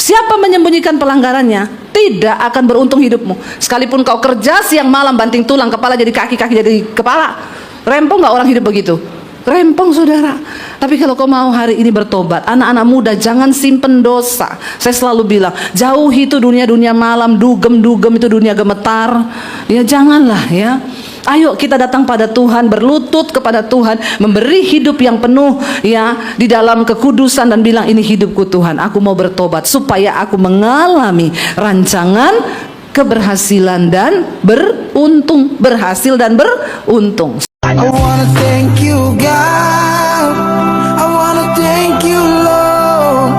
Siapa menyembunyikan pelanggarannya tidak akan beruntung hidupmu. Sekalipun kau kerja siang malam banting tulang, kepala jadi kaki, kaki jadi kepala, rempong nggak orang hidup begitu? Rempong, saudara. Tapi kalau kau mau hari ini bertobat, anak-anak muda jangan simpen dosa. Saya selalu bilang, jauhi itu dunia-dunia malam, dugem-dugem itu dunia gemetar. Ya janganlah ya. Ayo kita datang pada Tuhan, berlutut kepada Tuhan, memberi hidup yang penuh ya di dalam kekudusan dan bilang, ini hidupku Tuhan, aku mau bertobat supaya aku mengalami rancangan keberhasilan dan beruntung, berhasil dan beruntung. I wanna thank you, God. I wanna thank you, Lord,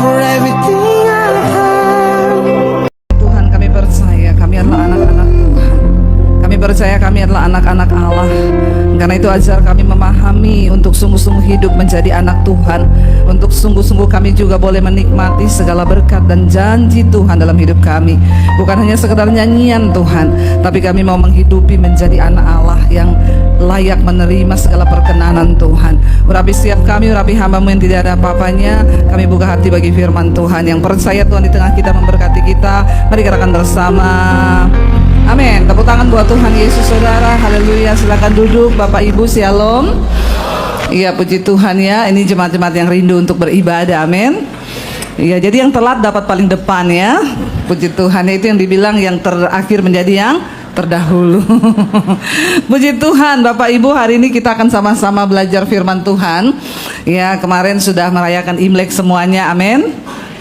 for everything I have. Tuhan, kami percaya kami adalah anak-anak Tuhan. Kami percaya kami adalah anak-anak Allah. Karena itu ajar kami memahami untuk sungguh-sungguh hidup menjadi anak Tuhan. Untuk sungguh-sungguh kami juga boleh menikmati segala berkat dan janji Tuhan dalam hidup kami. Bukan hanya sekedar nyanyian Tuhan, tapi kami mau menghidupi menjadi anak Allah yang layak menerima segala perkenanan Tuhan. Urapi setiap kami, urapi hamba-Mu yang tidak ada apa-apanya. Kami buka hati bagi firman Tuhan. Yang percaya Tuhan di tengah kita memberkati kita. Mari kita akan bersama. Amin. Tepuk tangan buat Tuhan Yesus, saudara. Haleluya. Silakan duduk, Bapak Ibu. Shalom. Iya, puji Tuhan ya. Ini jemaat-jemaat yang rindu untuk beribadah. Amin. Iya, jadi yang telat dapat paling depan ya. Puji Tuhan. Itu yang dibilang yang terakhir menjadi yang terdahulu. Puji Tuhan, Bapak Ibu, hari ini kita akan sama-sama belajar firman Tuhan. Ya, kemarin sudah merayakan Imlek semuanya. Amin.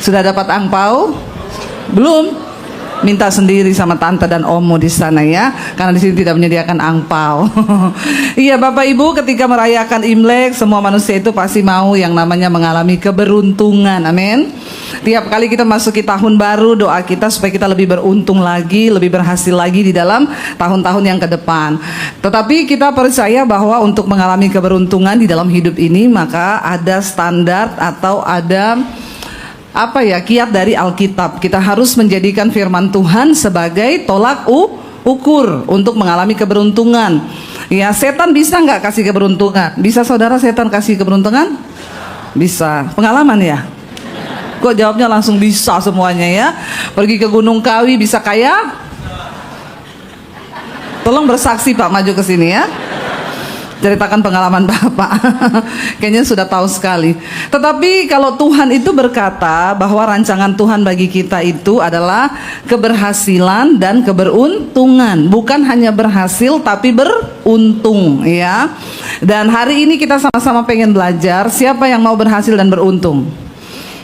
Sudah dapat angpau? Belum? Minta sendiri sama tante dan omo di sana ya, karena di sini tidak menyediakan angpau. Iya, Bapak Ibu, ketika merayakan Imlek, semua manusia itu pasti mau yang namanya mengalami keberuntungan. Amin. Tiap kali kita masuki tahun baru, doa kita supaya kita lebih beruntung lagi, lebih berhasil lagi di dalam tahun-tahun yang ke depan. Tetapi kita percaya bahwa untuk mengalami keberuntungan di dalam hidup ini, maka ada standar atau ada kiat dari Alkitab. Kita harus menjadikan firman Tuhan sebagai tolak ukur untuk mengalami keberuntungan. Ya, setan bisa nggak kasih keberuntungan? Bisa, saudara, setan kasih keberuntungan? Bisa. Pengalaman ya? Kok jawabnya langsung bisa semuanya ya? Pergi ke Gunung Kawi bisa kaya? Tolong bersaksi Pak, maju ke sini ya. Ceritakan pengalaman Bapak. Kayaknya sudah tahu sekali. Tetapi kalau Tuhan itu berkata bahwa rancangan Tuhan bagi kita itu adalah keberhasilan dan keberuntungan. Bukan hanya berhasil tapi beruntung ya. Dan hari ini kita sama-sama pengen belajar siapa yang mau berhasil dan beruntung.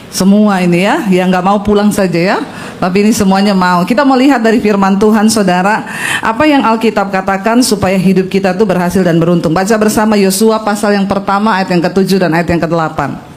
Semua ini ya, yang nggak mau pulang saja ya. Tapi ini semuanya mau. Kita mau lihat dari firman Tuhan, saudara, apa yang Alkitab katakan supaya hidup kita tuh berhasil dan beruntung. Baca bersama Yosua pasal yang pertama ayat yang ke-7 dan ayat yang ke-8.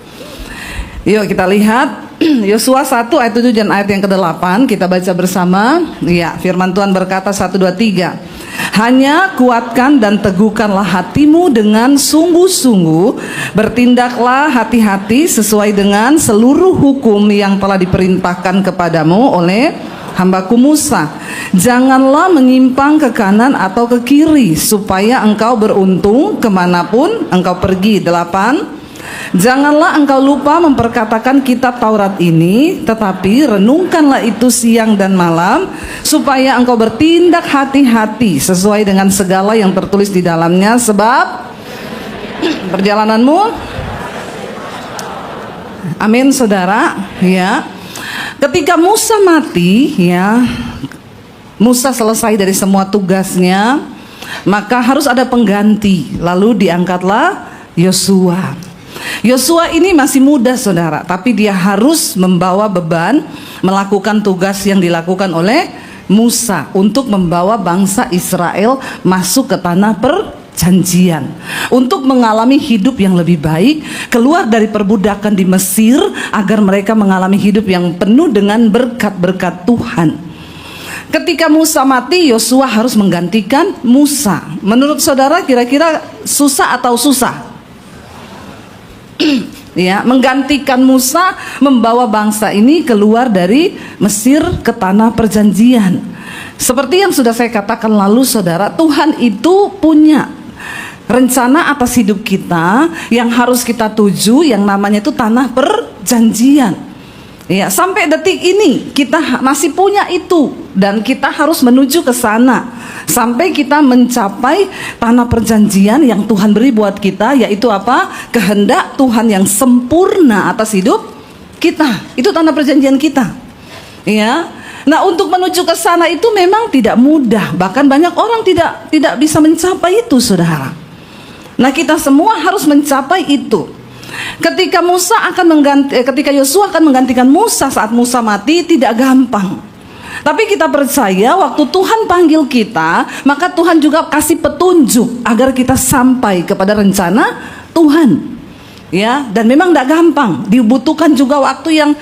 Yuk kita lihat Yosua 1 ayat 7 dan ayat yang ke-8. Kita baca bersama. Ya, firman Tuhan berkata 1, 2, 3. Hanya kuatkan dan teguhkanlah hatimu dengan sungguh-sungguh. Bertindaklah hati-hati sesuai dengan seluruh hukum yang telah diperintahkan kepadamu oleh hambaku Musa. Janganlah menyimpang ke kanan atau ke kiri, supaya engkau beruntung kemanapun engkau pergi. 8. Janganlah engkau lupa memperkatakan kitab Taurat ini, tetapi renungkanlah itu siang dan malam, supaya engkau bertindak hati-hati sesuai dengan segala yang tertulis di dalamnya, sebab perjalananmu. Amin, saudara. Ya, ketika Musa mati, ya, Musa selesai dari semua tugasnya, maka harus ada pengganti. Lalu diangkatlah Yosua. Yosua ini masih muda, saudara, tapi dia harus membawa beban melakukan tugas yang dilakukan oleh Musa untuk membawa bangsa Israel masuk ke tanah perjanjian, untuk mengalami hidup yang lebih baik, keluar dari perbudakan di Mesir, agar mereka mengalami hidup yang penuh dengan berkat-berkat Tuhan. Ketika Musa mati, Yosua harus menggantikan Musa. Menurut saudara, kira-kira susah atau susah? Ya, menggantikan Musa membawa bangsa ini keluar dari Mesir ke tanah perjanjian. Seperti yang sudah saya katakan lalu, saudara, Tuhan itu punya rencana atas hidup kita yang harus kita tuju, yang namanya itu tanah perjanjian. Ya, sampai detik ini kita masih punya itu dan kita harus menuju ke sana sampai kita mencapai tanah perjanjian yang Tuhan beri buat kita, yaitu apa? Kehendak Tuhan yang sempurna atas hidup kita. Itu tanah perjanjian kita. Ya. Nah, untuk menuju ke sana itu memang tidak mudah. Bahkan banyak orang tidak bisa mencapai itu, Saudara. Nah, kita semua harus mencapai itu. Ketika Yosua akan menggantikan Musa saat Musa mati, tidak gampang. Tapi kita percaya waktu Tuhan panggil kita, maka Tuhan juga kasih petunjuk agar kita sampai kepada rencana Tuhan. Ya, dan memang tidak gampang. Dibutuhkan juga waktu yang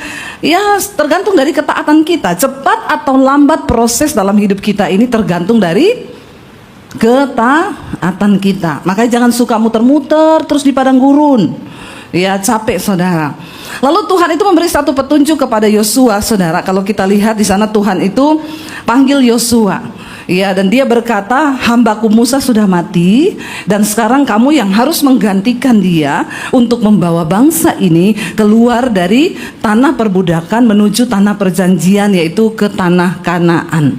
tergantung dari ketaatan kita. Cepat atau lambat proses dalam hidup kita ini tergantung dari ketaatan kita. Makanya jangan suka muter-muter terus di padang gurun. Ya, capek, Saudara. Lalu Tuhan itu memberi satu petunjuk kepada Yosua, Saudara. Kalau kita lihat di sana Tuhan itu panggil Yosua. Ya, dan dia berkata, hambaku Musa sudah mati dan sekarang kamu yang harus menggantikan dia untuk membawa bangsa ini keluar dari tanah perbudakan menuju tanah perjanjian, yaitu ke tanah Kanaan.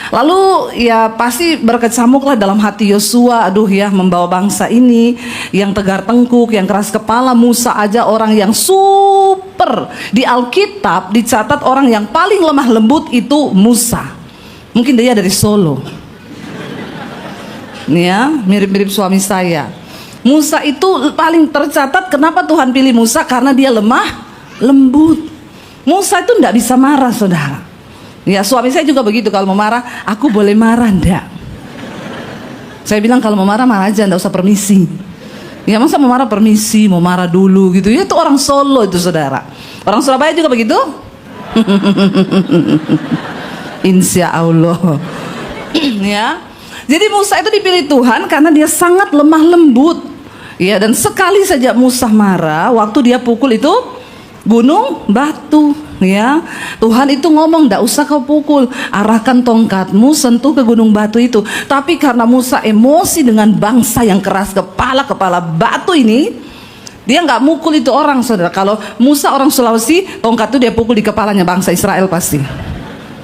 Lalu ya pasti berkecamuklah dalam hati Yosua, aduh ya, membawa bangsa ini yang tegar tengkuk, yang keras kepala. Musa aja orang yang super. Di Alkitab dicatat orang yang paling lemah lembut itu Musa. Mungkin dia dari Solo. Nih ya, mirip-mirip suami saya. Musa itu paling tercatat. Kenapa Tuhan pilih Musa? Karena dia lemah lembut. Musa itu tidak bisa marah, Saudara. Ya, suami saya juga begitu, kalau mau marah, aku boleh marah enggak? Saya bilang kalau mau marah aja, enggak usah permisi. Ya, masa mau marah permisi, mau marah dulu gitu. Ya, itu orang Solo itu, Saudara. Orang Surabaya juga begitu? Insya Allah. Ya. Jadi Musa itu dipilih Tuhan karena dia sangat lemah lembut. Ya, dan sekali saja Musa marah, waktu dia pukul itu gunung batu. Ya, Tuhan itu ngomong, "Ndak usah kau pukul, arahkan tongkatmu sentuh ke gunung batu itu." Tapi karena Musa emosi dengan bangsa yang keras kepala batu ini, dia nggak mukul itu orang, Saudara. Kalau Musa orang Sulawesi, tongkat itu dia pukul di kepalanya bangsa Israel pasti.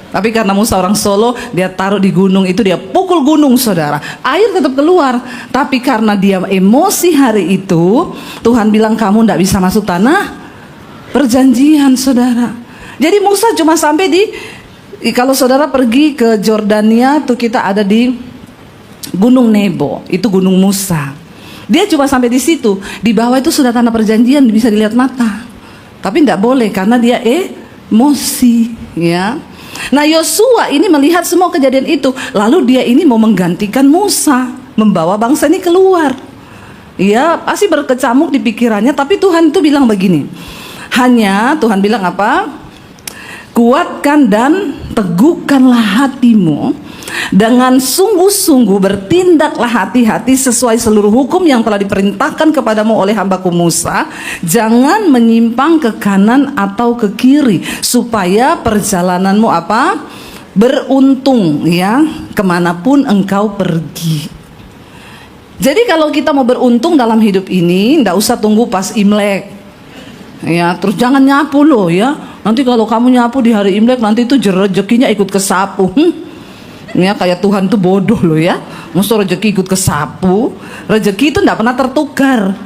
Tapi karena Musa orang Solo, dia taruh di gunung itu, dia pukul gunung, Saudara. Air tetap keluar. Tapi karena dia emosi hari itu, Tuhan bilang kamu ndak bisa masuk tanah perjanjian, Saudara. Jadi Musa cuma sampai kalau Saudara pergi ke Jordania tuh, kita ada di Gunung Nebo, itu Gunung Musa. Dia cuma sampai di situ. Di bawah itu sudah tanah perjanjian, bisa dilihat mata. Tapi tidak boleh karena dia emosi, ya. Nah, Yosua ini melihat semua kejadian itu, lalu dia ini mau menggantikan Musa, membawa bangsa ini keluar. Ya, pasti berkecamuk di pikirannya, tapi Tuhan itu bilang begini. Hanya Tuhan bilang apa? Kuatkan dan teguhkanlah hatimu, dengan sungguh-sungguh bertindaklah hati-hati sesuai seluruh hukum yang telah diperintahkan kepadamu oleh hambaku Musa. Jangan menyimpang ke kanan atau ke kiri, supaya perjalananmu apa? Beruntung, ya, kemanapun engkau pergi. Jadi kalau kita mau beruntung dalam hidup ini, ndak usah tunggu pas Imlek. Ya, terus jangan nyapu loh, ya. Nanti kalau kamu nyapu di hari Imlek, nanti itu rezekinya ikut kesapu. Ya, kayak Tuhan tuh bodoh loh, ya. Masa rezeki ikut kesapu? Rezeki itu enggak pernah tertukar.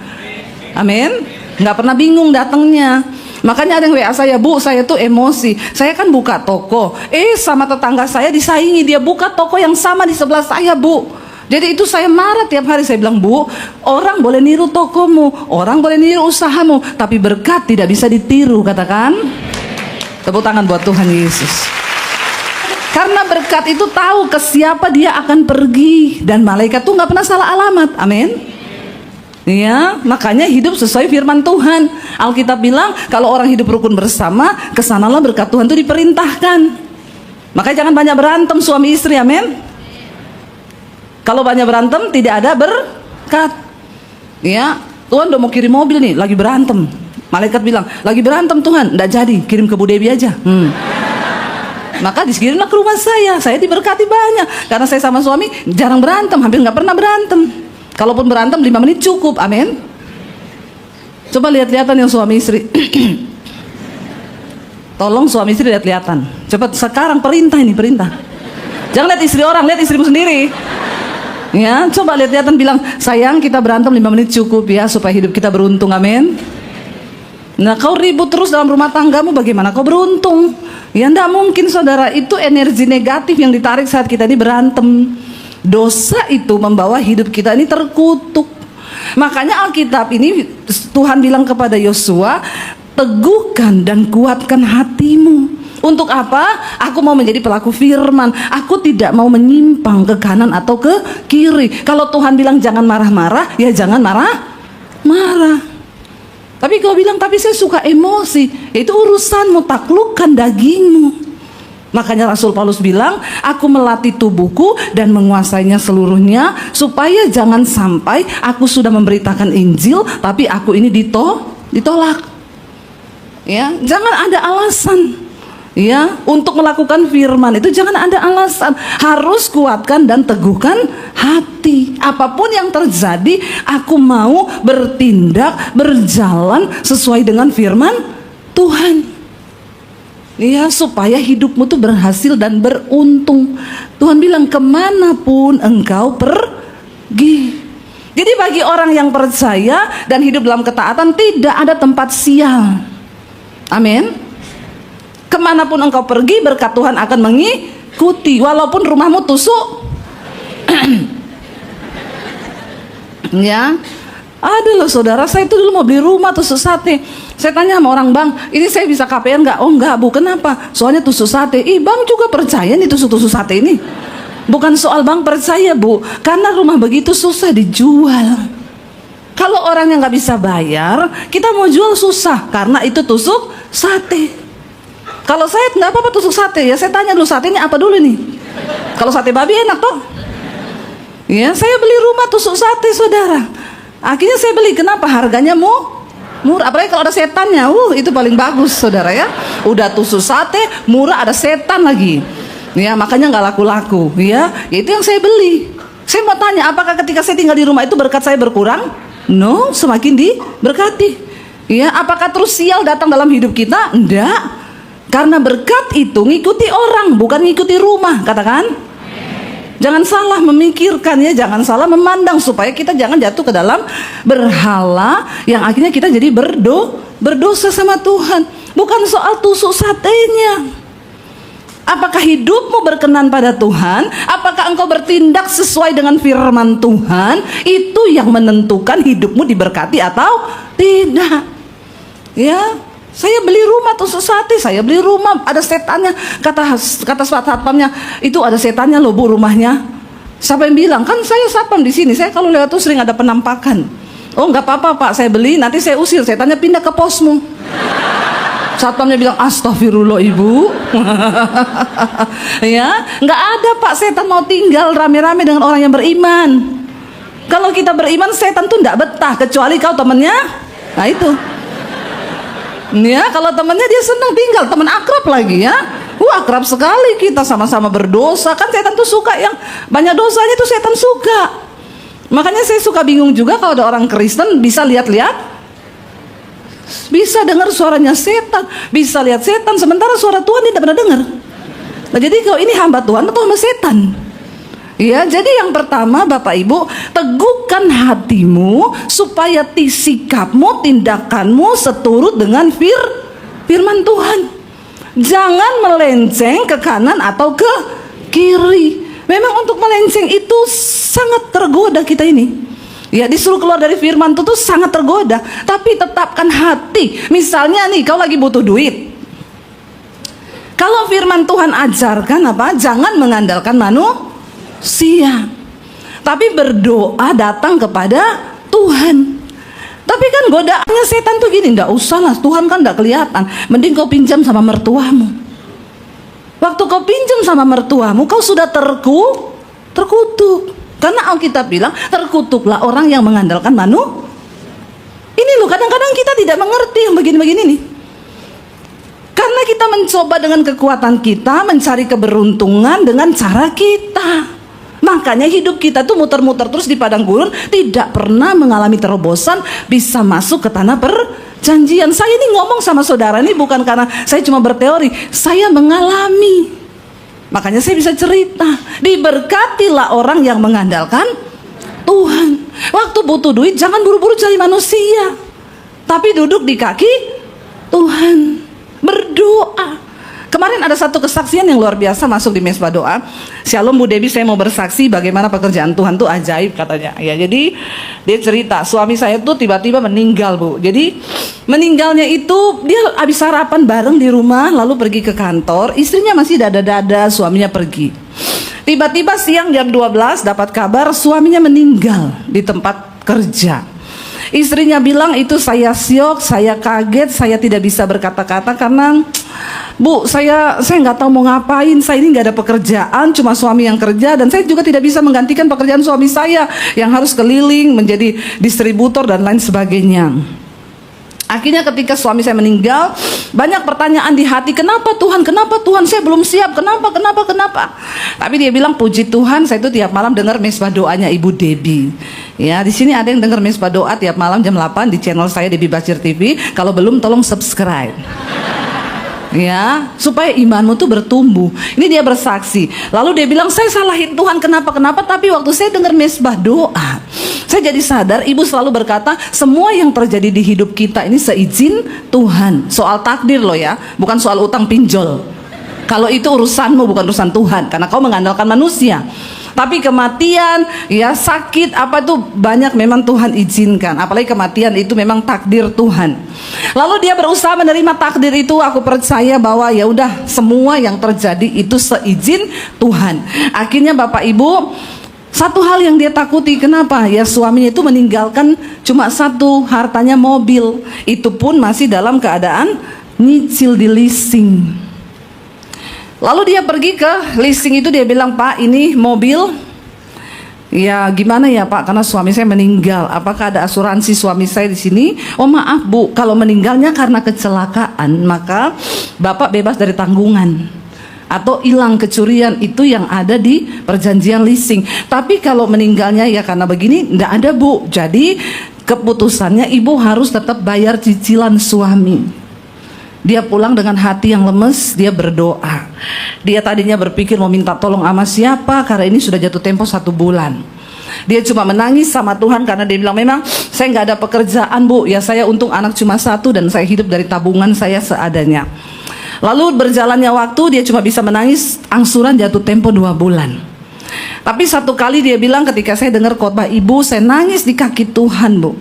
Amin. Enggak pernah bingung datangnya. Makanya ada yang WA saya, "Bu, saya tuh emosi. Saya kan buka toko. Sama tetangga saya disaingi, dia buka toko yang sama di sebelah saya, Bu. Jadi itu saya marah tiap hari." Saya bilang, "Bu, orang boleh niru tokomu, orang boleh niru usahamu, tapi berkat tidak bisa ditiru." Katakan. Tepuk tangan buat Tuhan Yesus. Karena berkat itu tahu ke siapa dia akan pergi, dan malaikat tuh nggak pernah salah alamat. Amin. Ya, makanya hidup sesuai firman Tuhan. Alkitab bilang kalau orang hidup rukun bersama, kesanalah berkat Tuhan itu diperintahkan. Makanya jangan banyak berantem suami istri. Amin. Kalau banyak berantem tidak ada berkat. Ya, Tuhan udah mau kirim mobil nih, lagi berantem. Malaikat bilang, "Lagi berantem Tuhan." "Nggak jadi, kirim ke Bu Dewi aja." Maka dikirimlah ke rumah saya diberkati banyak. Karena saya sama suami jarang berantem, hampir nggak pernah berantem. Kalaupun berantem 5 menit cukup, amin. Coba lihat-lihatan yang suami istri. Tolong suami istri lihat-lihatan. Cepat sekarang perintah ini, perintah. Jangan lihat istri orang, lihat istrimu sendiri. Ya, coba lihat-lihatan, bilang, sayang kita berantem 5 menit cukup ya supaya hidup kita beruntung, amin. Nah, kau ribut terus dalam rumah tanggamu, bagaimana kau beruntung? Ya, enggak mungkin saudara, itu energi negatif yang ditarik saat kita ini berantem. Dosa itu membawa hidup kita ini terkutuk. Makanya Alkitab ini Tuhan bilang kepada Yosua, teguhkan dan kuatkan hatimu. Untuk apa? Aku mau menjadi pelaku firman. Aku tidak mau menyimpang ke kanan atau ke kiri. Kalau Tuhan bilang jangan marah-marah, ya jangan marah-marah. Tapi kau bilang, tapi saya suka emosi. Itu urusanmu, taklukkan dagingmu. Makanya Rasul Paulus bilang, aku melatih tubuhku dan menguasainya seluruhnya, supaya jangan sampai aku sudah memberitakan Injil, tapi aku ini ditolak. Ya, jangan ada alasan. Ya, untuk melakukan firman itu jangan ada alasan. Harus kuatkan dan teguhkan hati. Apapun yang terjadi, aku mau bertindak, berjalan sesuai dengan firman Tuhan. Ya, supaya hidupmu tuh berhasil dan beruntung. Tuhan bilang, kemanapun engkau pergi. Jadi bagi orang yang percaya dan hidup dalam ketaatan, tidak ada tempat sial. Amin. Kemanapun engkau pergi, berkat Tuhan akan mengikuti, walaupun rumahmu tusuk. Ya, ada loh saudara, saya itu dulu mau beli rumah tusuk sate. Saya tanya sama orang, bang, ini saya bisa KPR nggak? Oh nggak bu, kenapa? Soalnya tusuk sate. Bang juga percaya nih tusuk sate ini? Bukan soal bang percaya bu, karena rumah begitu susah dijual. Kalau orang yang nggak bisa bayar, kita mau jual susah, karena itu tusuk sate. Kalau saya nggak apa-apa tusuk sate, ya saya tanya dulu, sate ini apa dulu nih? Kalau sate babi enak toh? Ya, saya beli rumah tusuk sate saudara. Akhirnya saya beli, kenapa? Harganya murah, apalagi kalau ada setannya, itu paling bagus saudara ya. Udah tusuk sate, murah, ada setan lagi. Ya, makanya nggak laku-laku. Ya, itu yang saya beli. Saya mau tanya, apakah ketika saya tinggal di rumah itu berkat saya berkurang? No, semakin diberkati. Ya, apakah terus sial datang dalam hidup kita? Enggak. Karena berkat itu ngikuti orang, bukan ngikuti rumah, katakan. Jangan salah memikirkan ya, jangan salah memandang, supaya kita jangan jatuh ke dalam berhala yang akhirnya kita jadi berdosa sama Tuhan. Bukan soal tusuk satenya. Apakah hidupmu berkenan pada Tuhan? Apakah engkau bertindak sesuai dengan firman Tuhan? Itu yang menentukan hidupmu diberkati atau tidak. Ya, saya beli rumah tusuk sate, saya beli rumah ada setannya. Kata satpamnya, itu ada setannya loh bu rumahnya. Siapa yang bilang? Kan saya satpam di sini. Saya kalau lewat tuh sering ada penampakan. Oh nggak apa-apa pak, saya beli, nanti saya usir. Setannya pindah ke posmu. Satpamnya bilang, astagfirullah ibu. Ya, nggak ada pak setan mau tinggal rame-rame dengan orang yang beriman. Kalau kita beriman, setan tuh nggak betah, kecuali kau temennya. Nah itu. Ya, kalau temannya dia senang tinggal, teman akrab lagi ya. Akrab sekali kita, sama-sama berdosa. Kan setan tuh suka yang banyak dosanya, tuh setan suka. Makanya saya suka bingung juga kalau ada orang Kristen bisa lihat-lihat, bisa dengar suaranya setan, bisa lihat setan, sementara suara Tuhan dia tidak pernah dengar. Nah, jadi kalau ini hamba Tuhan atau hamba setan? Ya, jadi yang pertama Bapak Ibu, teguhkan hatimu supaya sikapmu, tindakanmu seturut dengan firman Tuhan. Jangan melenceng ke kanan atau ke kiri. Memang untuk melenceng itu sangat tergoda kita ini. Ya, disuruh keluar dari firman itu tuh sangat tergoda. Tapi tetapkan hati. Misalnya nih, kau lagi butuh duit. Kalau firman Tuhan ajarkan apa? Jangan mengandalkan manusia, tapi berdoa datang kepada Tuhan. Tapi kan godaannya setan tuh gini, nggak usah lah, Tuhan kan nggak kelihatan, mending kau pinjam sama mertuamu. Waktu kau pinjam sama mertuamu, kau sudah terkutuk. Karena Alkitab bilang, terkutuklah orang yang mengandalkan Ini loh, kadang-kadang kita tidak mengerti yang begini-begini nih. Karena kita mencoba dengan kekuatan kita mencari keberuntungan dengan cara kita. Makanya hidup kita tuh muter-muter terus di padang gurun, tidak pernah mengalami terobosan bisa masuk ke tanah perjanjian. janjian. Saya ini ngomong sama saudara ini bukan karena saya cuma berteori, saya mengalami. Makanya saya bisa cerita. Diberkatilah orang yang mengandalkan Tuhan. Waktu butuh duit jangan buru-buru cari manusia, tapi duduk di kaki Tuhan, berdoa. Kemarin ada satu kesaksian yang luar biasa masuk di mesbah doa. Shalom Bu Debbie, saya mau bersaksi bagaimana pekerjaan Tuhan tuh ajaib katanya. Ya, jadi dia cerita suami saya tuh tiba-tiba meninggal Bu. Jadi meninggalnya itu dia habis sarapan bareng di rumah lalu pergi ke kantor. Istrinya masih dada-dada, suaminya pergi. Tiba-tiba siang jam 12 dapat kabar suaminya meninggal di tempat kerja. Istrinya bilang itu saya syok, saya kaget, saya tidak bisa berkata-kata karena Bu, saya nggak tahu mau ngapain. Saya ini nggak ada pekerjaan, cuma suami yang kerja dan saya juga tidak bisa menggantikan pekerjaan suami saya yang harus keliling menjadi distributor dan lain sebagainya. Akhirnya ketika suami saya meninggal, banyak pertanyaan di hati, kenapa Tuhan, saya belum siap, kenapa. Tapi dia bilang puji Tuhan, saya itu tiap malam dengar mesbah doanya Ibu Debbie. Ya, di sini ada yang dengar mesbah doa tiap malam jam 8 di channel saya Debbie Bachir TV. Kalau belum tolong subscribe. Ya, supaya imanmu tuh bertumbuh. Ini dia bersaksi. Lalu dia bilang saya salahin Tuhan kenapa, tapi waktu saya dengar mesbah doa, saya jadi sadar ibu selalu berkata semua yang terjadi di hidup kita ini seizin Tuhan. Soal takdir loh ya, bukan soal utang pinjol. Kalau itu urusanmu bukan urusan Tuhan, karena kau mengandalkan manusia. Tapi kematian, ya sakit apa tuh banyak memang Tuhan izinkan. Apalagi kematian itu memang takdir Tuhan. Lalu dia berusaha menerima takdir itu. Aku percaya bahwa ya udah semua yang terjadi itu seizin Tuhan. Akhirnya Bapak Ibu, satu hal yang dia takuti, kenapa? Ya suaminya itu meninggalkan cuma satu, hartanya mobil. Itu pun masih dalam keadaan nyicil di leasing. Lalu dia pergi ke leasing itu, dia bilang, Pak ini mobil, ya gimana ya Pak, karena suami saya meninggal, apakah ada asuransi suami saya di sini? Oh maaf Bu, kalau meninggalnya karena kecelakaan, maka Bapak bebas dari tanggungan. Atau hilang kecurian, itu yang ada di perjanjian leasing. Tapi kalau meninggalnya ya karena begini, enggak ada Bu. Jadi keputusannya ibu harus tetap bayar cicilan suami. Dia pulang dengan hati yang lemes, dia berdoa. Dia tadinya berpikir mau minta tolong sama siapa, karena ini sudah jatuh tempo 1 bulan. Dia cuma menangis sama Tuhan karena dia bilang memang saya nggak ada pekerjaan Bu, ya saya untung anak cuma 1 dan saya hidup dari tabungan saya seadanya. Lalu berjalannya waktu dia cuma bisa menangis, angsuran jatuh tempo 2 bulan. Tapi satu kali dia bilang ketika saya dengar khotbah ibu, saya nangis di kaki Tuhan Bu.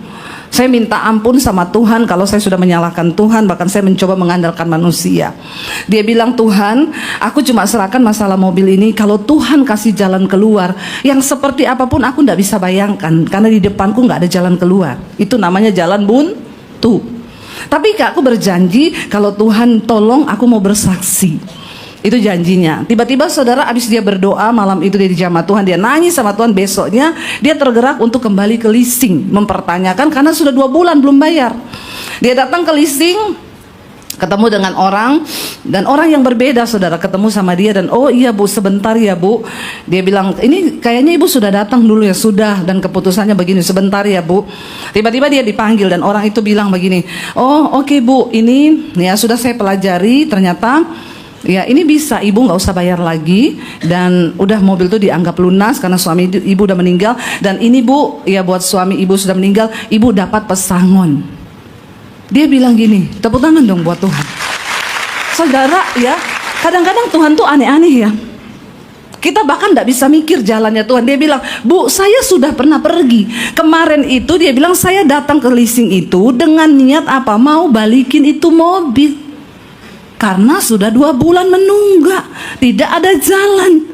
Saya minta ampun sama Tuhan kalau saya sudah menyalahkan Tuhan, bahkan saya mencoba mengandalkan manusia. Dia bilang, Tuhan, aku cuma serahkan masalah mobil ini. Kalau Tuhan kasih jalan keluar, yang seperti apapun aku tidak bisa bayangkan, karena di depanku nggak ada jalan keluar. Itu namanya jalan buntu. Tapi Kak, aku berjanji kalau Tuhan tolong aku mau bersaksi. Itu janjinya. Tiba-tiba saudara, abis dia berdoa malam itu dia dijamah Tuhan, dia nangis sama Tuhan. Besoknya dia tergerak untuk kembali ke leasing, mempertanyakan karena sudah 2 bulan belum bayar. Dia datang ke leasing, ketemu dengan orang, dan orang yang berbeda saudara, ketemu sama dia dan oh iya Bu, sebentar ya Bu. Dia bilang ini kayaknya ibu sudah datang dulu ya. Sudah, dan keputusannya begini, sebentar ya Bu. Tiba-tiba dia dipanggil dan orang itu bilang begini, oh oke Bu, ini ya sudah saya pelajari, ternyata ya ini bisa, ibu nggak usah bayar lagi, dan udah mobil tuh dianggap lunas karena suami ibu udah meninggal. Dan ini Bu, ya buat suami ibu sudah meninggal, ibu dapat pesangon. Dia bilang gini, tepuk tangan dong buat Tuhan. Saudara ya, kadang-kadang Tuhan tuh aneh-aneh ya. Kita bahkan tidak bisa mikir jalannya Tuhan. Dia bilang, Bu, saya sudah pernah pergi. Kemarin itu dia bilang saya datang ke leasing itu dengan niat apa? Mau balikin itu mobil. Karena sudah 2 bulan menunggak, tidak ada jalan.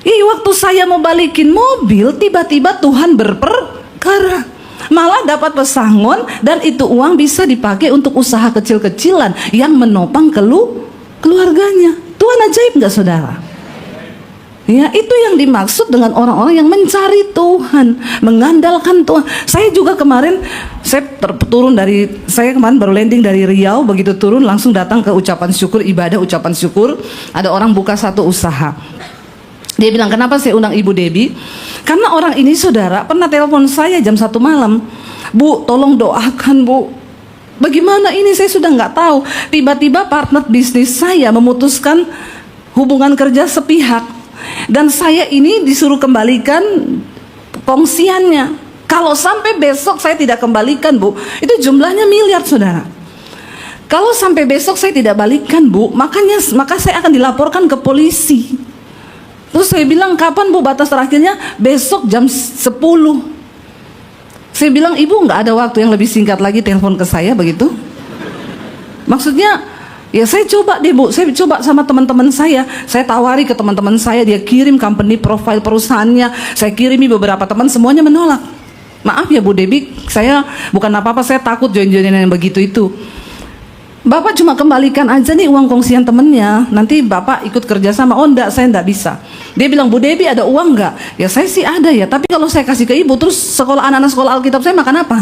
Waktu saya mau balikin mobil, tiba-tiba Tuhan berperkara, malah dapat pesangon, dan itu uang bisa dipakai untuk usaha kecil-kecilan yang menopang keluarganya. Tuhan ajaib nggak saudara? Ya, itu yang dimaksud dengan orang-orang yang mencari Tuhan, mengandalkan Tuhan. Saya juga kemarin, saya kemarin baru landing dari Riau, begitu turun langsung datang ke ucapan syukur, ibadah ucapan syukur. Ada orang buka satu usaha. Dia bilang, kenapa saya undang Ibu Debbie? Karena orang ini saudara pernah telepon saya jam 1 malam. Bu, tolong doakan Bu. Bagaimana ini saya sudah nggak tahu. Tiba-tiba partner bisnis saya memutuskan hubungan kerja sepihak, dan saya ini disuruh kembalikan kongsiannya. Kalau sampai besok saya tidak kembalikan, Bu, itu jumlahnya miliar, saudara. Kalau sampai besok saya tidak balikan, Bu, maka saya akan dilaporkan ke polisi. Terus saya bilang, kapan, Bu, batas terakhirnya? Besok jam 10. Saya bilang, Ibu nggak ada waktu yang lebih singkat lagi telepon ke saya begitu? Maksudnya, ya saya coba deh, Bu, saya coba sama teman-teman saya tawari ke teman-teman saya, dia kirim company profile perusahaannya, saya kirimi beberapa teman, semuanya menolak. Maaf ya Bu Debbie, saya bukan apa-apa, saya takut join-joinan yang begitu itu. Bapak cuma kembalikan aja nih uang kongsian temennya, nanti Bapak ikut kerja sama. Oh enggak, saya enggak bisa. Dia bilang, Bu Debbie ada uang enggak? Ya saya sih ada ya, tapi kalau saya kasih ke Ibu, terus anak-anak sekolah Alkitab saya makan apa?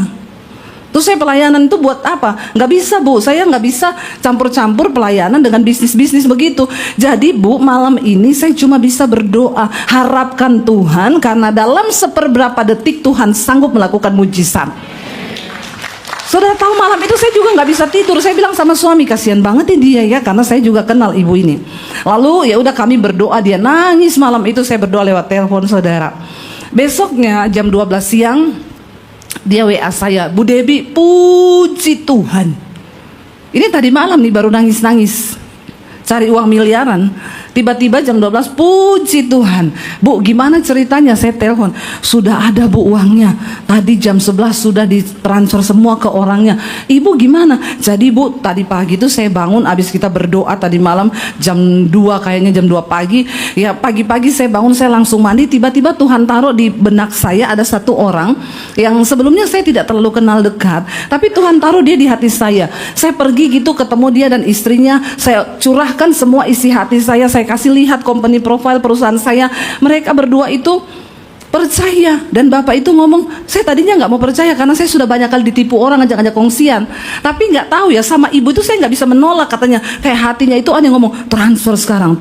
Terus saya pelayanan itu buat apa? Nggak bisa, Bu, saya nggak bisa campur-campur pelayanan dengan bisnis-bisnis begitu. Jadi Bu, malam ini saya cuma bisa berdoa, harapkan Tuhan, karena dalam seperberapa detik Tuhan sanggup melakukan mujizat. Saudara tahu, malam itu saya juga nggak bisa tidur. Saya bilang sama suami, kasihan banget dia ya, karena saya juga kenal ibu ini. Lalu ya udah kami berdoa, dia nangis malam itu, saya berdoa lewat telepon, saudara. Besoknya jam 12 siang dia WA saya, Bu Debbie, puji Tuhan. Ini tadi malam nih baru nangis-nangis, cari uang miliaran. Tiba-tiba jam 12, puji Tuhan. Bu, gimana ceritanya? Saya telepon, sudah ada Bu uangnya. Tadi jam 11 sudah ditransfer semua ke orangnya. Ibu gimana? Jadi Bu, tadi pagi itu saya bangun, abis kita berdoa tadi malam jam 2, kayaknya jam 2 pagi. Ya pagi-pagi saya bangun, saya langsung mandi. Tiba-tiba Tuhan taruh di benak saya ada satu orang yang sebelumnya saya tidak terlalu kenal dekat, tapi Tuhan taruh dia di hati saya. Saya pergi gitu ketemu dia dan istrinya, saya curahkan semua isi hati saya kasih lihat company profile perusahaan saya. Mereka berdua itu percaya, dan bapak itu ngomong, saya tadinya nggak mau percaya karena saya sudah banyak kali ditipu orang ngajak-ngajak kongsian, tapi nggak tahu ya, sama ibu itu saya nggak bisa menolak, katanya kayak hatinya itu ada yang ngomong transfer sekarang.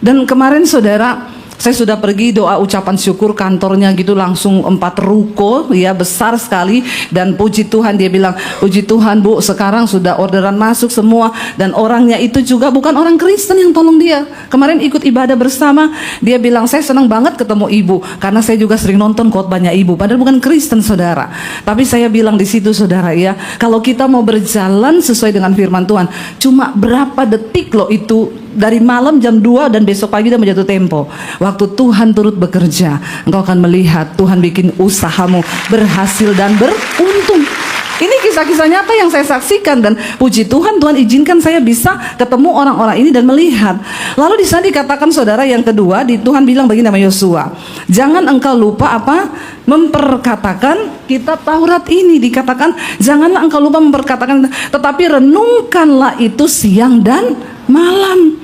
Dan kemarin saudara, saya sudah pergi doa ucapan syukur, kantornya gitu langsung 4 ruko ya, besar sekali. Dan puji Tuhan, dia bilang, puji Tuhan Bu, sekarang sudah orderan masuk semua. Dan orangnya itu juga bukan orang Kristen yang tolong dia. Kemarin ikut ibadah bersama, dia bilang, saya senang banget ketemu ibu, karena saya juga sering nonton khotbahnya ibu, padahal bukan Kristen, saudara. Tapi saya bilang di situ, saudara ya, kalau kita mau berjalan sesuai dengan firman Tuhan, cuma berapa detik loh itu, dari malam jam 2 dan besok pagi udah menjatuh tempo. Waktu Tuhan turut bekerja, engkau akan melihat Tuhan bikin usahamu berhasil dan beruntung. Ini kisah-kisah nyata yang saya saksikan, dan puji Tuhan, Tuhan izinkan saya bisa ketemu orang-orang ini dan melihat. Lalu di sana dikatakan, saudara, yang kedua, Tuhan bilang begini sama Yosua, jangan engkau lupa apa? Memperkatakan kitab Taurat ini. Dikatakan, janganlah engkau lupa memperkatakan, tetapi renungkanlah itu siang dan malam,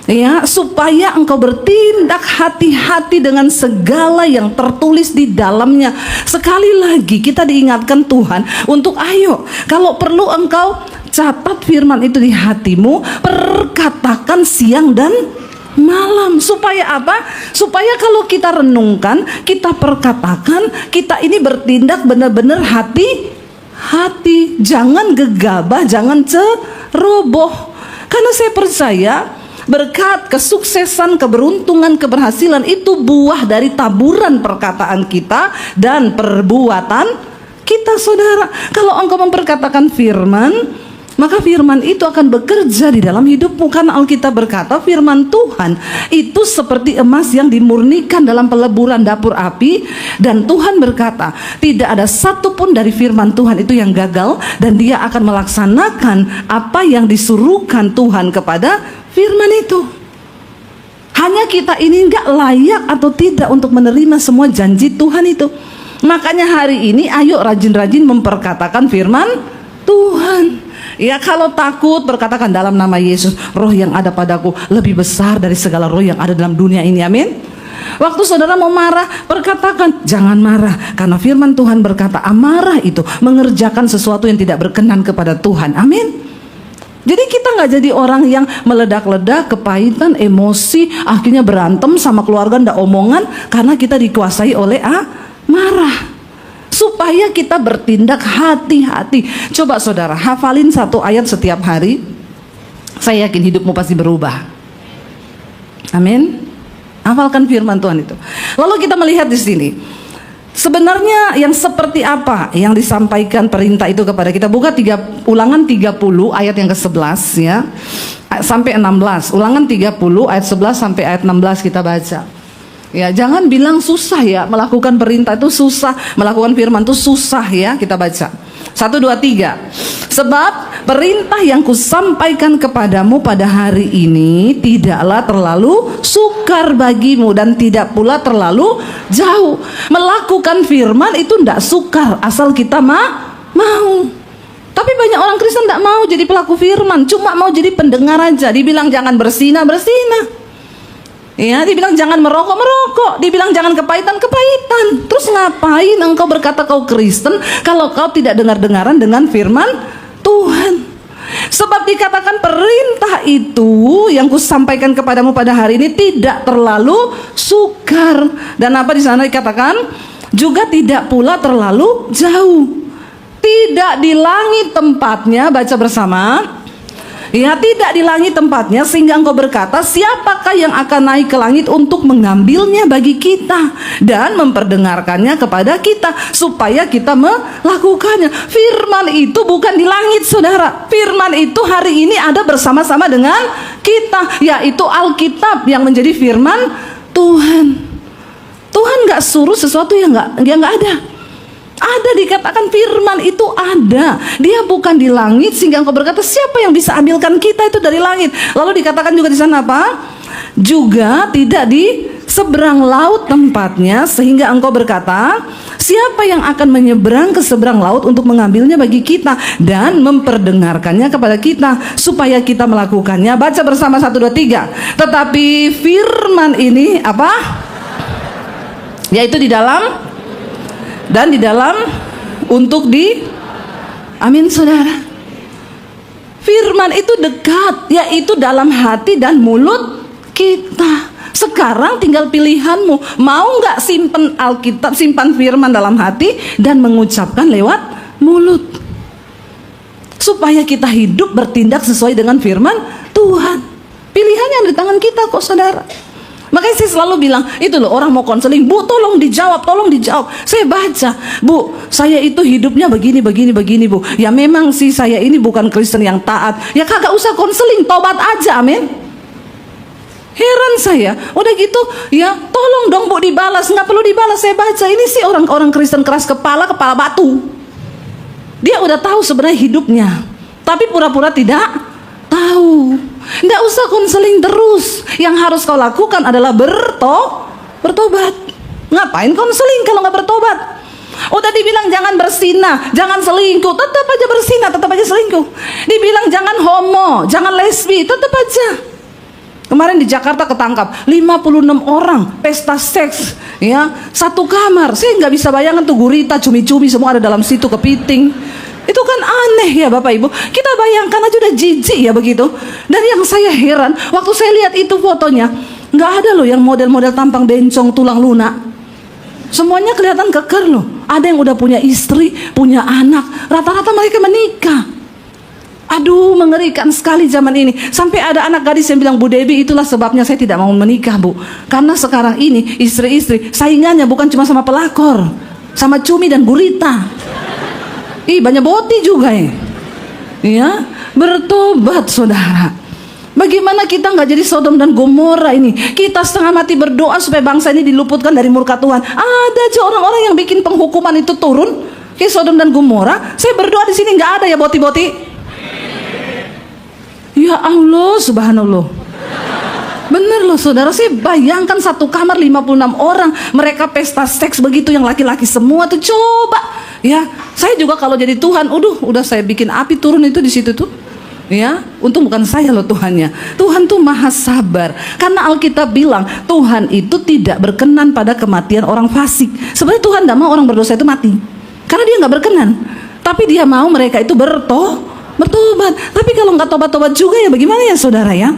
ya, supaya engkau bertindak hati-hati dengan segala yang tertulis di dalamnya. Sekali lagi kita diingatkan Tuhan untuk ayo, kalau perlu engkau catat firman itu di hatimu, perkatakan siang dan malam. Supaya apa? Supaya kalau kita renungkan, kita perkatakan, kita ini bertindak benar-benar hati-hati, jangan gegabah, jangan ceroboh. Karena saya percaya berkat, kesuksesan, keberuntungan, keberhasilan itu buah dari taburan perkataan kita dan perbuatan kita, saudara. Kalau engkau memperkatakan firman, maka firman itu akan bekerja di dalam hidupmu. Karena Alkitab berkata, firman Tuhan itu seperti emas yang dimurnikan dalam peleburan dapur api. Dan Tuhan berkata, tidak ada satupun dari firman Tuhan itu yang gagal, dan dia akan melaksanakan apa yang disuruhkan Tuhan kepada firman itu. Hanya kita ini nggak layak atau tidak untuk menerima semua janji Tuhan itu. Makanya hari ini ayo rajin-rajin memperkatakan firman Tuhan. Ya, kalau takut berkatakan dalam nama Yesus, roh yang ada padaku lebih besar dari segala roh yang ada dalam dunia ini. Amin. Waktu saudara mau marah, perkatakan jangan marah, karena firman Tuhan berkata amarah itu mengerjakan sesuatu yang tidak berkenan kepada Tuhan. Amin. Jadi kita nggak jadi orang yang meledak-ledak, kepahitan, emosi, akhirnya berantem sama keluarga, ndak omongan, karena kita dikuasai oleh marah. supaya kita bertindak hati-hati. Coba saudara hafalin satu ayat setiap hari. Saya yakin hidupmu pasti berubah. Amin. Hafalkan firman Tuhan itu. Lalu kita melihat di sini, sebenarnya yang seperti apa yang disampaikan perintah itu kepada kita. Buka Ulangan 30 ayat yang ke-11 ya, sampai 16. Ulangan 30 ayat 11 sampai ayat 16 kita baca. Ya, jangan bilang susah ya, melakukan perintah itu susah, melakukan firman itu susah ya. Kita baca 1, 2, 3. Sebab perintah yang kusampaikan kepadamu pada hari ini tidaklah terlalu sukar bagimu dan tidak pula terlalu jauh. Melakukan firman itu tidak sukar asal kita mau. Tapi banyak orang Kristen tidak mau jadi pelaku firman, cuma mau jadi pendengar aja. Dibilang jangan berzina, ya, dibilang jangan merokok, dibilang jangan kepahitan. Terus ngapain engkau berkata kau Kristen kalau kau tidak dengar-dengaran dengan firman Tuhan? Sebab dikatakan perintah itu yang kusampaikan kepadamu pada hari ini tidak terlalu sukar. Dan apa di sana dikatakan? Juga tidak pula terlalu jauh. Tidak di langit tempatnya, baca bersama. Ya, tidak di langit tempatnya, sehingga engkau berkata, siapakah yang akan naik ke langit untuk mengambilnya bagi kita dan memperdengarkannya kepada kita supaya kita melakukannya. Firman itu bukan di langit, saudara. Firman itu hari ini ada bersama-sama dengan kita, yaitu Alkitab yang menjadi firman Tuhan. Tuhan gak suruh sesuatu yang gak ada. Ada, dikatakan firman itu ada. Dia bukan di langit sehingga engkau berkata siapa yang bisa ambilkan kita itu dari langit. Lalu dikatakan juga di sana apa? Juga tidak di seberang laut tempatnya sehingga engkau berkata siapa yang akan menyeberang ke seberang laut untuk mengambilnya bagi kita dan memperdengarkannya kepada kita supaya kita melakukannya. Baca bersama 1, 2, 3. Tetapi firman ini apa? Yaitu di dalam dan di dalam untuk di amin saudara. Firman itu dekat, yaitu dalam hati dan mulut kita. Sekarang tinggal pilihanmu, mau nggak simpan Alkitab, simpan firman dalam hati dan mengucapkan lewat mulut, supaya kita hidup bertindak sesuai dengan firman Tuhan. Pilihannya ada di tangan kita kok saudara. Makanya saya selalu bilang, itu loh orang mau konseling, Bu tolong dijawab. Saya baca, Bu saya itu hidupnya begini Bu. Ya memang sih saya ini bukan Kristen yang taat. Ya kagak usah konseling, tobat aja, amin. Heran saya, udah gitu ya tolong dong Bu dibalas. Nggak perlu dibalas, saya baca. Ini sih orang Kristen keras kepala batu. Dia udah tahu sebenarnya hidupnya, tapi pura-pura tidak tahu. Nggak usah konseling terus. Yang harus kau lakukan adalah bertobat. Ngapain konseling kalau nggak bertobat? Udah dibilang jangan berzina, jangan selingkuh, tetap aja berzina, tetap aja selingkuh. Dibilang jangan homo, jangan lesbi, tetap aja. Kemarin di Jakarta ketangkap 56 orang pesta seks, ya, satu kamar. Saya nggak bisa bayangkan tuh gurita, cumi-cumi semua ada dalam situ, kepiting. Itu kan aneh ya Bapak Ibu. Kita bayangkan aja udah jijik ya begitu. Dan yang saya heran, waktu saya lihat itu fotonya, nggak ada loh yang model-model tampang bencong, tulang lunak. Semuanya kelihatan keker loh. Ada yang udah punya istri, punya anak. Rata-rata mereka menikah. Aduh, mengerikan sekali zaman ini. Sampai ada anak gadis yang bilang, Bu Debbie, itulah sebabnya saya tidak mau menikah Bu. Karena sekarang ini istri-istri saingannya bukan cuma sama pelakor, sama cumi dan gurita. Banyak boti juga ya. Bertobat saudara. Bagaimana kita nggak jadi Sodom dan Gomora ini? Kita setengah mati berdoa supaya bangsa ini diluputkan dari murka Tuhan. Ada aja orang-orang yang bikin penghukuman itu turun kayak Sodom dan Gomora. Saya berdoa di sini nggak ada ya boti-boti. Ya Allah, subhanallah. Bener loh saudara, saya bayangkan satu kamar 56 orang, mereka pesta seks begitu, yang laki-laki semua tuh. Coba ya, saya juga kalau jadi Tuhan, udah saya bikin api turun itu di situ tuh. Ya, untung bukan saya loh Tuhannya. Tuhan tuh maha sabar. Karena Alkitab bilang Tuhan itu tidak berkenan pada kematian orang fasik. Sebenarnya Tuhan tidak mau orang berdosa itu mati, karena dia nggak berkenan. Tapi dia mau mereka itu bertobat. Tapi kalau nggak tobat-tobat juga ya bagaimana ya saudara ya?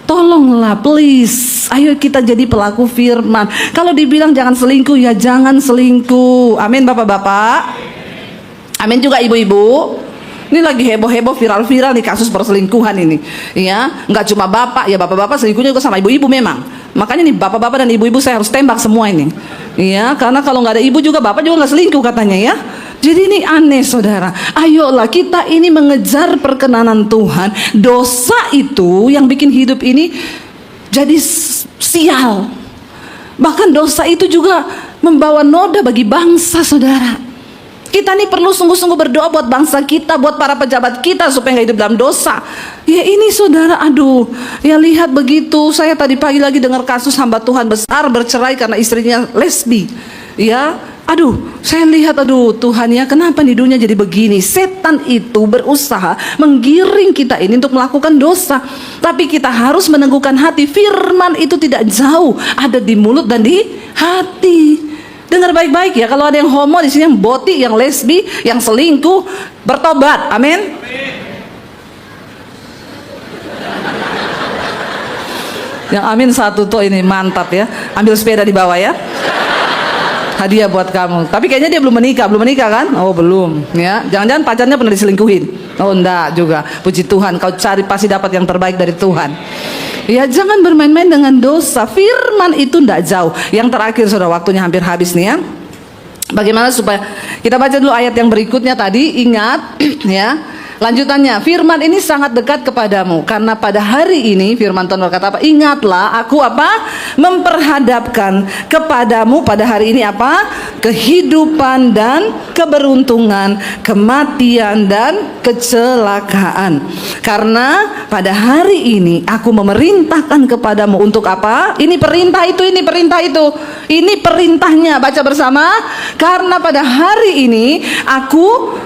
Tolonglah please, ayo kita jadi pelaku firman. Kalau dibilang jangan selingkuh, ya jangan selingkuh. Amin bapak-bapak. Amin juga ibu-ibu. Ini lagi heboh-heboh, viral-viral nih kasus perselingkuhan ini. Ya, nggak cuma bapak, ya bapak-bapak selingkuhnya juga sama ibu-ibu memang. Makanya nih bapak-bapak dan ibu-ibu saya harus tembak semua ini. Ya, karena kalau nggak ada ibu juga bapak juga nggak selingkuh katanya ya. Jadi ini aneh saudara. Ayolah kita ini mengejar perkenanan Tuhan. Dosa itu yang bikin hidup ini jadi sial. Bahkan dosa itu juga membawa noda bagi bangsa saudara. Kita nih perlu sungguh-sungguh berdoa buat bangsa kita, buat para pejabat kita supaya nggak hidup dalam dosa. Ya ini saudara, aduh, ya lihat begitu. Saya tadi pagi lagi dengar kasus hamba Tuhan besar bercerai karena istrinya lesbi. Ya, aduh, saya lihat, aduh Tuhan ya, kenapa nih dunia jadi begini? Setan itu berusaha menggiring kita ini untuk melakukan dosa. Tapi kita harus meneguhkan hati. Firman itu tidak jauh, ada di mulut dan di hati. Dengar baik-baik ya, kalau ada yang homo di sini, yang boti, yang lesbi, yang selingkuh, bertobat. Amin. Yang amin satu tuh ini mantap ya. Ambil sepeda di bawah ya. Hadiah buat kamu. Tapi kayaknya dia belum menikah kan? Oh belum ya. Jangan-jangan pacarnya pernah diselingkuhin. Oh enggak juga. Puji Tuhan, kau cari pasti dapat yang terbaik dari Tuhan. Ya jangan bermain-main dengan dosa. Firman itu tidak jauh. Yang terakhir sudah waktunya hampir habis nih ya. Bagaimana supaya kita baca dulu ayat yang berikutnya tadi. Ingat ya. Lanjutannya, firman ini sangat dekat kepadamu. Karena pada hari ini firman Tuhan berkata apa? Ingatlah aku apa? Memperhadapkan kepadamu pada hari ini apa? Kehidupan dan keberuntungan, kematian dan kecelakaan. Karena pada hari ini aku memerintahkan kepadamu untuk apa? Ini perintah itu, ini perintah itu. Ini perintahnya, baca bersama. Karena pada hari ini aku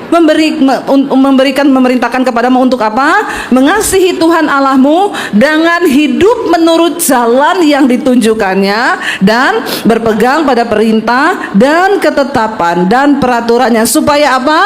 memerintahkan kepadamu untuk apa? Mengasihi Tuhan Allahmu dengan hidup menurut jalan yang ditunjukkannya dan berpegang pada perintah dan ketetapan dan peraturannya supaya apa?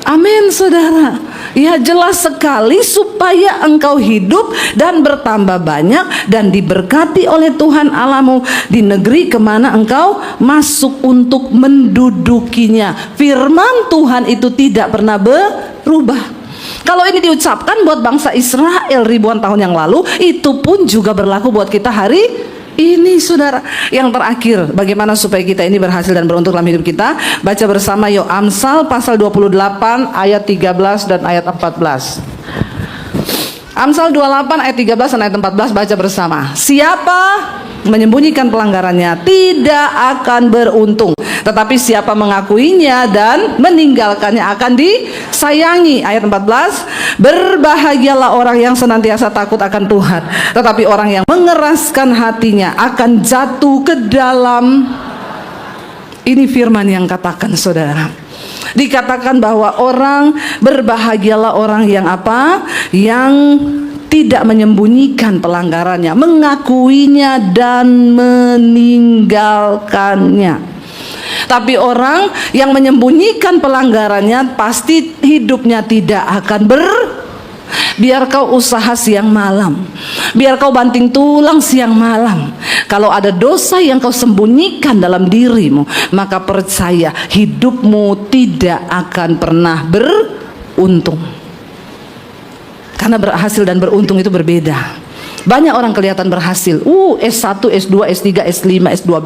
Amin saudara. Ya jelas sekali supaya engkau hidup dan bertambah banyak dan diberkati oleh Tuhan Allahmu di negeri kemana engkau masuk untuk mendudukinya. Firman Tuhan itu tidak pernah berubah. Kalau ini diucapkan buat bangsa Israel ribuan tahun yang lalu, itu pun juga berlaku buat kita hari ini saudara. Yang terakhir, bagaimana supaya kita ini berhasil dan beruntung dalam hidup kita? Baca bersama yuk Amsal pasal 28 ayat 13 dan ayat 14. Amsal 28 ayat 13 dan ayat 14, baca bersama. Siapa menyembunyikan pelanggarannya tidak akan beruntung, tetapi siapa mengakuinya dan meninggalkannya akan disayangi. Ayat 14, berbahagialah orang yang senantiasa takut akan Tuhan, tetapi orang yang mengeraskan hatinya akan jatuh ke dalam. Ini firman yang katakan saudara. Dikatakan bahwa orang berbahagialah orang yang apa? Yang tidak menyembunyikan pelanggarannya, mengakuinya dan meninggalkannya. Tapi orang yang menyembunyikan pelanggarannya pasti hidupnya tidak akan biar kau usaha siang malam, biar kau banting tulang siang malam, kalau ada dosa yang kau sembunyikan dalam dirimu, maka percaya hidupmu tidak akan pernah beruntung. Karena berhasil dan beruntung itu berbeda. Banyak orang kelihatan berhasil, S1, S2, S3, S5, S12,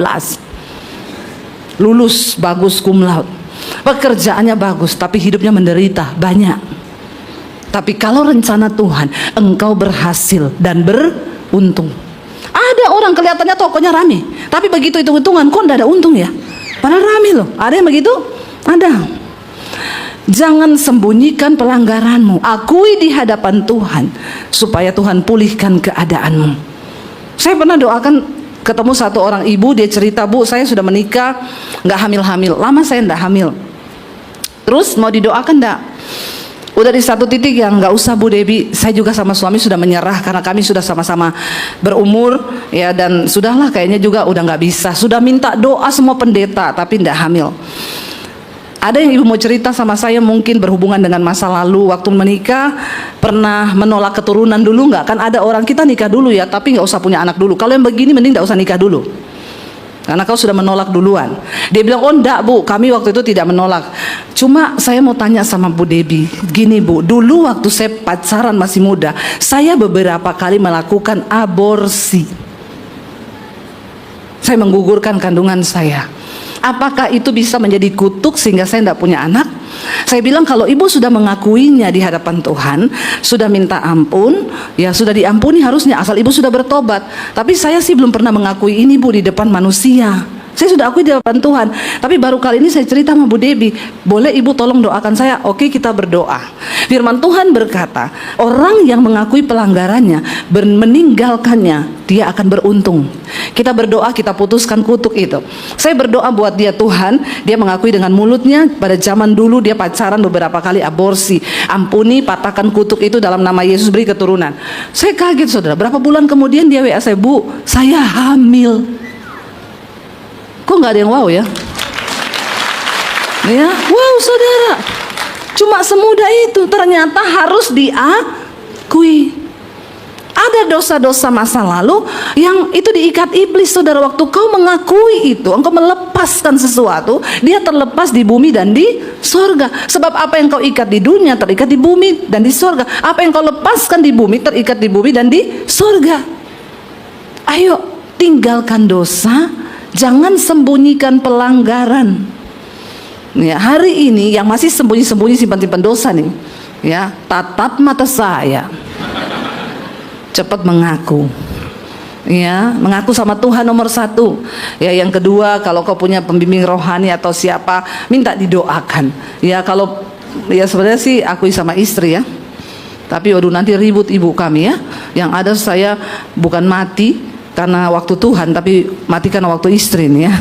lulus bagus cum laude, pekerjaannya bagus, tapi hidupnya menderita banyak. Tapi kalau rencana Tuhan, engkau berhasil dan beruntung. Ada orang kelihatannya tokonya rame, tapi begitu hitung-hitungan kok tidak ada untung ya. Padahal rame loh. Ada yang begitu? Ada. Jangan sembunyikan pelanggaranmu, akui di hadapan Tuhan supaya Tuhan pulihkan keadaanmu. Saya pernah doakan, ketemu satu orang ibu, dia cerita, Bu saya sudah menikah, nggak hamil-hamil, lama saya nggak hamil. Terus mau didoakan enggak? Udah di satu titik yang nggak usah Bu Debbie, saya juga sama suami sudah menyerah karena kami sudah sama-sama berumur ya, dan sudahlah kayaknya juga udah nggak bisa. Sudah minta doa semua pendeta tapi nggak hamil. Ada yang ibu mau cerita sama saya mungkin berhubungan dengan masa lalu waktu menikah pernah menolak keturunan dulu nggak? Kan ada orang kita nikah dulu ya, tapi nggak usah punya anak dulu. Kalau yang begini mending nggak usah nikah dulu, karena kau sudah menolak duluan. Dia bilang, oh enggak bu, kami waktu itu tidak menolak. Cuma saya mau tanya sama Bu Debbie, gini bu, dulu waktu saya pacaran masih muda, saya beberapa kali melakukan aborsi. Saya menggugurkan kandungan saya. Apakah itu bisa menjadi kutuk sehingga saya tidak punya anak? Saya bilang kalau ibu sudah mengakuinya di hadapan Tuhan, sudah minta ampun, ya sudah diampuni harusnya, asal ibu sudah bertobat. Tapi saya sih belum pernah mengakui ini bu di depan manusia. Saya sudah akui di depan Tuhan, tapi baru kali ini saya cerita sama Bu Debbie. Boleh ibu tolong doakan saya? Oke, kita berdoa. Firman Tuhan berkata, orang yang mengakui pelanggarannya, meninggalkannya, dia akan beruntung. Kita berdoa, kita putuskan kutuk itu. Saya berdoa buat dia, Tuhan, dia mengakui dengan mulutnya pada zaman dulu dia pacaran beberapa kali aborsi. Ampuni, patahkan kutuk itu dalam nama Yesus, beri keturunan. Saya kaget saudara, berapa bulan kemudian dia WA saya, Bu, saya hamil. Kok nggak ada yang wow ya? Ya, wow saudara. Cuma semudah itu, ternyata harus diakui. Ada dosa-dosa masa lalu yang itu diikat iblis saudara. Waktu kau mengakui itu, engkau melepaskan sesuatu, dia terlepas di bumi dan di sorga. Sebab apa yang kau ikat di dunia terikat di bumi dan di sorga. Apa yang kau lepaskan di bumi terikat di bumi dan di sorga. Ayo tinggalkan dosa, jangan sembunyikan pelanggaran. Ya, hari ini yang masih sembunyi-sembunyi simpan-simpan dosa nih, ya, tatap mata saya. Cepat mengaku. Ya, mengaku sama Tuhan nomor satu. Ya, yang kedua, kalau kau punya pembimbing rohani atau siapa, minta didoakan. Ya, kalau ya sebenarnya sih akui sama istri ya. Tapi waduh nanti ribut ibu kami ya. Yang ada saya bukan mati karena waktu Tuhan, tapi mati karena waktu istri nih ya.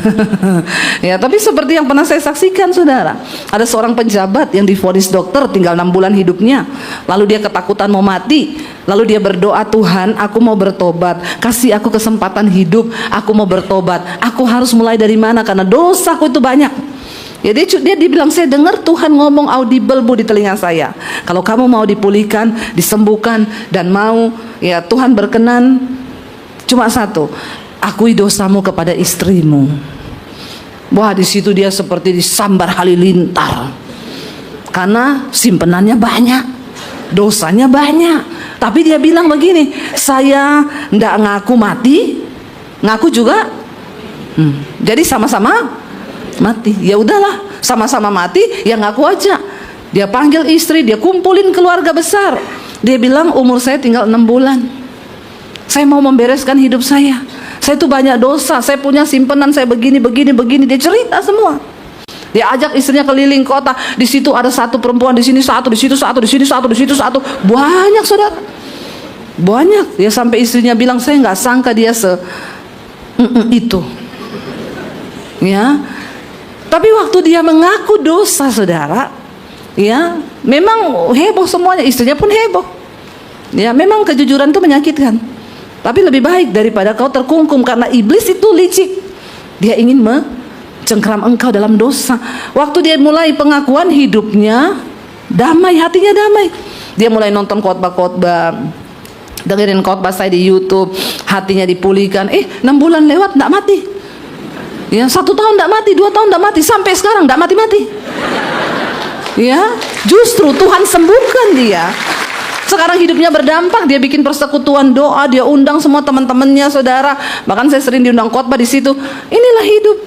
Ya, tapi seperti yang pernah saya saksikan saudara, ada seorang pejabat yang divonis dokter tinggal 6 bulan hidupnya, lalu dia ketakutan mau mati, lalu dia berdoa, Tuhan aku mau bertobat, kasih aku kesempatan hidup, aku mau bertobat, aku harus mulai dari mana karena dosaku itu banyak. Ya, dia bilang, saya dengar Tuhan ngomong audible bu di telinga saya, kalau kamu mau dipulihkan, disembuhkan dan mau ya Tuhan berkenan, cuma satu, akui dosamu kepada istrimu. Wah, di situ dia seperti disambar halilintar, karena simpenannya banyak, dosanya banyak. Tapi dia bilang begini, saya ndak ngaku mati, ngaku juga. Jadi sama-sama mati. Ya udahlah, sama-sama mati, ya ngaku aja. Dia panggil istri, dia kumpulin keluarga besar. Dia bilang, umur saya tinggal 6 bulan. Saya mau membereskan hidup saya. Saya tuh banyak dosa, saya punya simpenan, saya begini. Dia cerita semua. Dia ajak istrinya keliling kota. Di situ ada satu perempuan, di sini satu, di situ satu, di sini satu, di situ satu. Banyak saudara, banyak. Dia sampai istrinya bilang, saya nggak sangka dia itu. Ya, tapi waktu dia mengaku dosa saudara, ya memang heboh semuanya. Istrinya pun heboh. Ya, memang kejujuran itu menyakitkan. Tapi lebih baik daripada kau terkungkum, karena iblis itu licik. Dia ingin mencengkram engkau dalam dosa. Waktu dia mulai pengakuan, hidupnya damai, hatinya damai. Dia mulai nonton khotbah-khotbah, dengerin khotbah saya di YouTube, hatinya dipulihkan. 6 bulan lewat enggak mati. Ya, 1 tahun enggak mati, 2 tahun enggak mati, sampai sekarang enggak mati-mati. Ya, justru Tuhan sembuhkan dia. Sekarang hidupnya berdampak, dia bikin persekutuan doa, dia undang semua teman-temannya, saudara. Bahkan saya sering diundang khotbah di situ. Inilah hidup.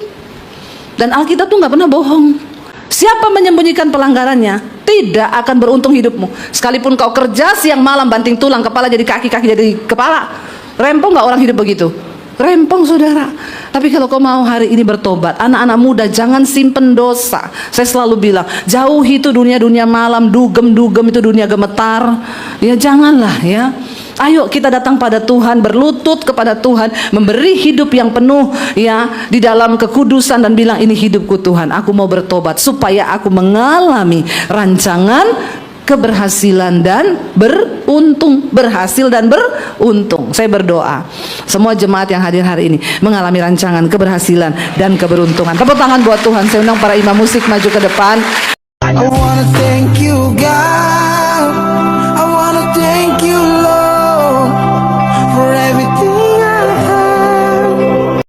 Dan Alkitab tuh nggak pernah bohong. Siapa menyembunyikan pelanggarannya, tidak akan beruntung hidupmu. Sekalipun kau kerja siang malam banting tulang, kepala jadi kaki, kaki jadi kepala. Rempong nggak orang hidup begitu? Rempong saudara. Tapi kalau kau mau hari ini bertobat, anak-anak muda jangan simpen dosa. Saya selalu bilang, jauhi itu dunia-dunia malam, dugem-dugem itu dunia gemetar. Ya janganlah ya. Ayo kita datang pada Tuhan, berlutut kepada Tuhan, memberi hidup yang penuh ya di dalam kekudusan dan bilang, ini hidupku Tuhan, aku mau bertobat supaya aku mengalami rancangan keberhasilan dan beruntung. Berhasil dan beruntung. Saya berdoa semua jemaat yang hadir hari ini mengalami rancangan keberhasilan dan keberuntungan. Tepuk tangan buat Tuhan. Saya undang para imam musik maju ke depan. I wanna thank you